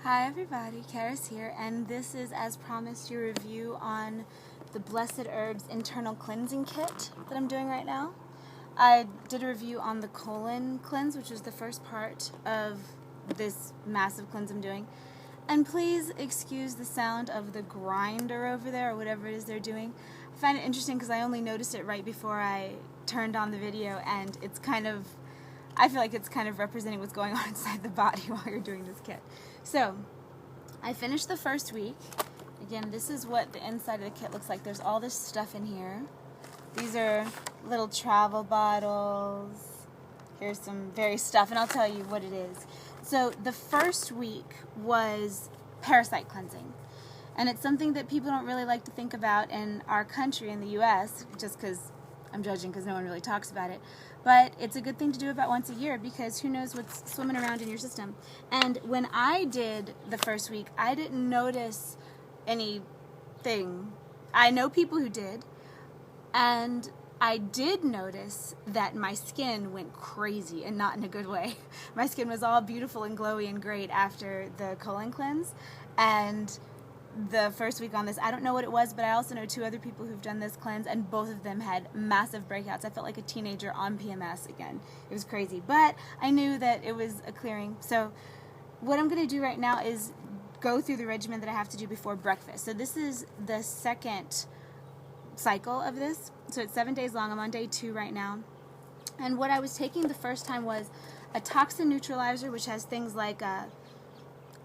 Hi everybody, Karis here, and this is, as promised, your review on the Blessed Herbs Internal Cleansing Kit that I'm doing right now. I did a review on the colon cleanse, which was the first part of this massive cleanse I'm doing. And please excuse the sound of the grinder over there, or whatever it is they're doing. I find it interesting because I only noticed it right before I turned on the video, and I feel like it's kind of representing what's going on inside the body while you're doing this kit. So, I finished the first week. Again, this is what the inside of the kit looks like. There's all this stuff in here. These are little travel bottles. Here's some various stuff, and I'll tell you what it is. So, the first week was parasite cleansing. And it's something that people don't really like to think about in our country, in the U.S., just because I'm judging because no one really talks about it. But it's a good thing to do about once a year because who knows what's swimming around in your system. And when I did the first week, I didn't notice anything. I know people who did, and I did notice that my skin went crazy, and not in a good way. My skin was all beautiful and glowy and great after the colon cleanse, and the first week on this, I don't know what it was, but I also know two other people who've done this cleanse, and both of them had massive breakouts. I felt like a teenager on PMS again. It was crazy, but I knew that it was a clearing. So what I'm going to do right now is go through the regimen that I have to do before breakfast. So this is the second cycle of this. So it's 7 days long. I'm on day 2 right now. And what I was taking the first time was a toxin neutralizer, which has things like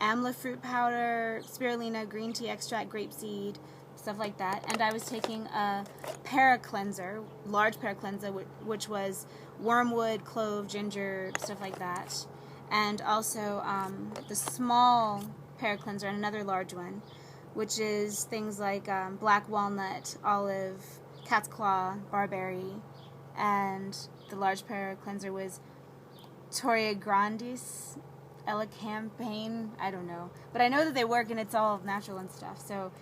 amla fruit powder, spirulina, green tea extract, grapeseed, stuff like that. And I was taking a ParaCleanser, large ParaCleanser, which was wormwood, clove, ginger, stuff like that. And also the small ParaCleanser and another large one, which is things like black walnut, olive, cat's claw, barberry. And the large ParaCleanser was Toria grandis, campaign, I don't know. But I know that they work and it's all natural and stuff, so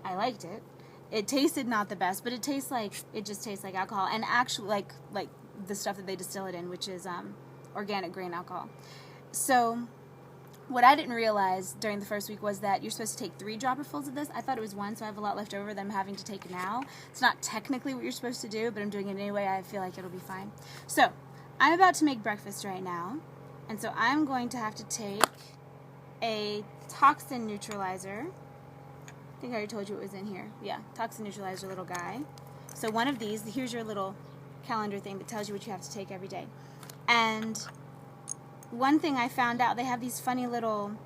I liked it. It tasted not the best, but it just tastes like alcohol, and actually like the stuff that they distill it in, which is organic grain alcohol. So what I didn't realize during the first week was that you're supposed to take 3 dropperfuls of this. I thought it was 1, so I have a lot left over that I'm having to take now. It's not technically what you're supposed to do, but I'm doing it anyway. I feel like it'll be fine. So I'm about to make breakfast right now. And so I'm going to have to take a toxin neutralizer. I think I already told you what was in here. Yeah, toxin neutralizer, little guy. So one of these, here's your little calendar thing that tells you what you have to take every day. And one thing I found out, they have these funny little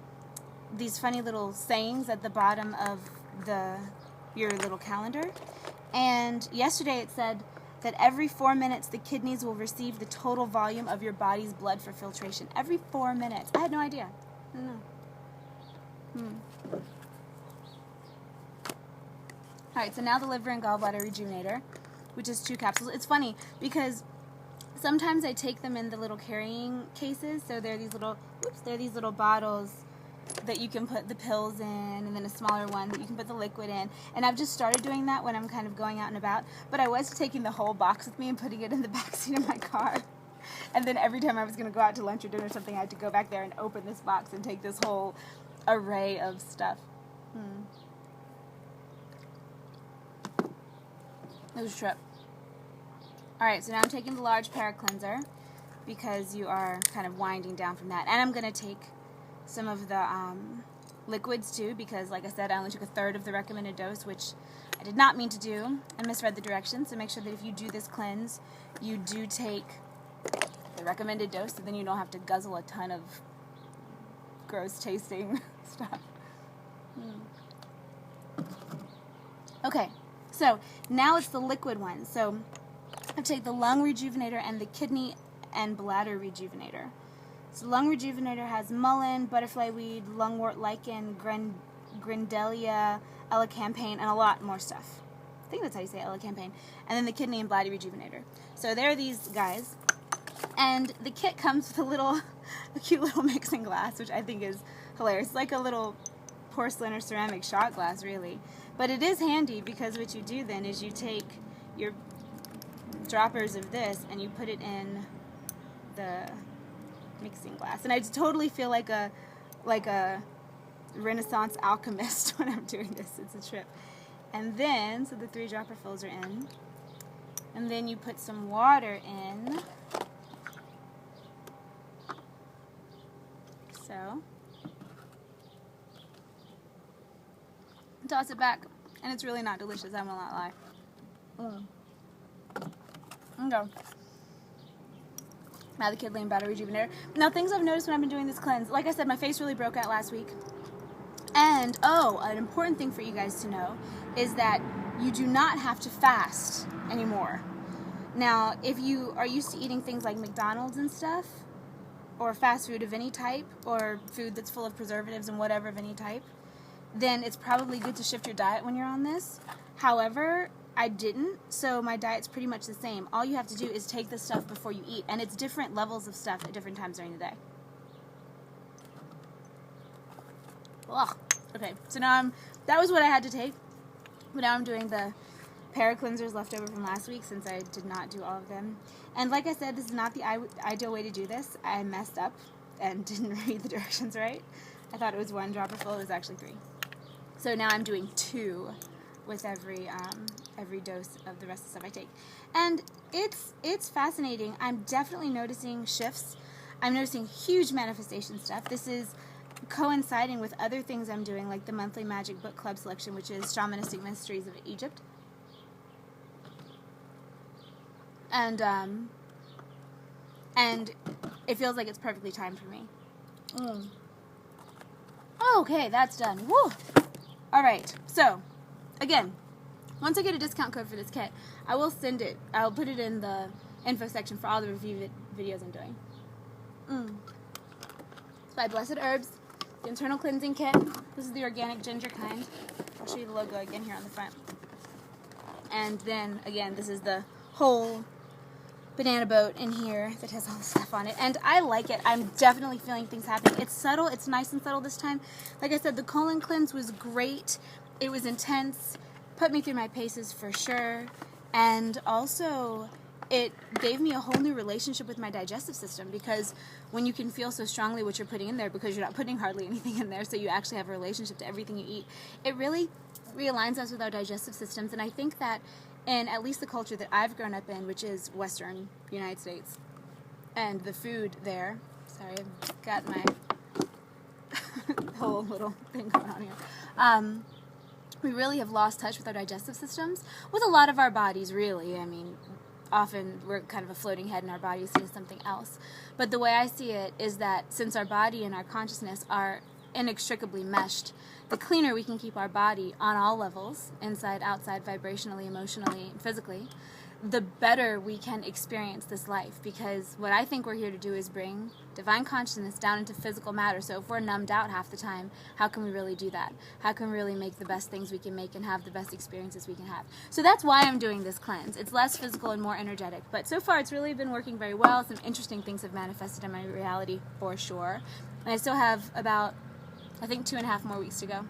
sayings at the bottom of your little calendar. And yesterday it said that every 4 minutes the kidneys will receive the total volume of your body's blood for filtration. Every 4 minutes. I had no idea. I don't know. Alright, so now the liver and gallbladder rejuvenator, which is 2 capsules. It's funny because sometimes I take them in the little carrying cases. So they're these little bottles that you can put the pills in, and then a smaller one that you can put the liquid in. And I've just started doing that when I'm kind of going out and about. But I was taking the whole box with me and putting it in the backseat of my car. And then every time I was going to go out to lunch or dinner or something, I had to go back there and open this box and take this whole array of stuff. It was a trip. Alright, so now I'm taking the large ParaCleanser because you are kind of winding down from that. And I'm going to take some of the liquids too, because like I said, I only took 1/3 of the recommended dose, which I did not mean to do. I misread the directions, so make sure that if you do this cleanse, you do take the recommended dose, so then you don't have to guzzle a ton of gross tasting stuff. Okay, so now it's the liquid one. So I take the lung rejuvenator and the kidney and bladder rejuvenator. So lung rejuvenator has mullein, butterfly weed, lungwort lichen, grindelia, elecampane, and a lot more stuff. I think that's how you say elecampane. And then the kidney and bladder rejuvenator. So there are these guys. And the kit comes with a cute little mixing glass, which I think is hilarious. It's like a little porcelain or ceramic shot glass, really. But it is handy because what you do then is you take your droppers of this and you put it in the mixing glass. And I totally feel like a Renaissance alchemist when I'm doing this. It's a trip. And then, so the 3-dropper fills are in. And then you put some water in. So. Toss it back. And it's really not delicious, I will not lie. Okay. Now the Kid Lane Battery Rejuvenator. Now, things I've noticed when I've been doing this cleanse, like I said, my face really broke out last week. And, an important thing for you guys to know is that you do not have to fast anymore. Now, if you are used to eating things like McDonald's and stuff, or fast food of any type, or food that's full of preservatives and whatever of any type, then it's probably good to shift your diet when you're on this. However, I didn't, so my diet's pretty much the same. All you have to do is take the stuff before you eat, and it's different levels of stuff at different times during the day. Ugh. Okay, so now that was what I had to take, but now I'm doing the ParaCleansers left over from last week since I did not do all of them. And like I said, this is not the ideal way to do this. I messed up and didn't read the directions right. I thought it was 1 dropper full, it was actually 3. So now I'm doing 2 with every dose of the rest of the stuff I take. And it's fascinating. I'm definitely noticing shifts. I'm noticing huge manifestation stuff. This is coinciding with other things I'm doing, like the monthly Magic Book Club selection, which is Shamanistic Mysteries of Egypt. And it feels like it's perfectly timed for me. Okay, that's done. Woo! Alright, so, again, once I get a discount code for this kit, I will send it. I'll put it in the info section for all the review videos I'm doing. It's by Blessed Herbs, the internal cleansing kit. This is the organic ginger kind. I'll show you the logo again here on the front. And then, again, this is the whole banana boat in here that has all the stuff on it. And I like it. I'm definitely feeling things happening. It's subtle. It's nice and subtle this time. Like I said, the colon cleanse was great. It was intense. Put me through my paces for sure. And also, it gave me a whole new relationship with my digestive system, because when you can feel so strongly what you're putting in there, because you're not putting hardly anything in there, so you actually have a relationship to everything you eat, it really realigns us with our digestive systems. And I think that in at least the culture that I've grown up in, which is Western United States, and the food there, sorry, I've got my whole little thing going on here, we really have lost touch with our digestive systems, with a lot of our bodies, really. I mean, often we're kind of a floating head and our body is seen as something else. But the way I see it is that since our body and our consciousness are inextricably meshed, the cleaner we can keep our body on all levels, inside, outside, vibrationally, emotionally, and physically, the better we can experience this life. Because what I think we're here to do is bring divine consciousness down into physical matter. So if we're numbed out half the time, how can we really do that? How can we really make the best things we can make and have the best experiences we can have? So that's why I'm doing this cleanse. It's less physical and more energetic. But so far it's really been working very well. Some interesting things have manifested in my reality for sure. And I still have about, I think, 2.5 more weeks to go.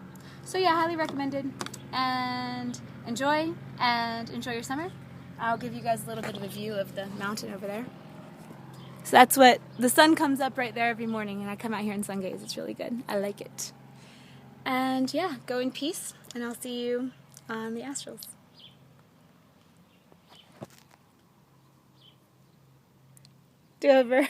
So yeah, highly recommended. And enjoy your summer. I'll give you guys a little bit of a view of the mountain over there. So that's what, the sun comes up right there every morning, and I come out here and sun gaze. It's really good. I like it. And yeah, go in peace, and I'll see you on the astrals. Do over.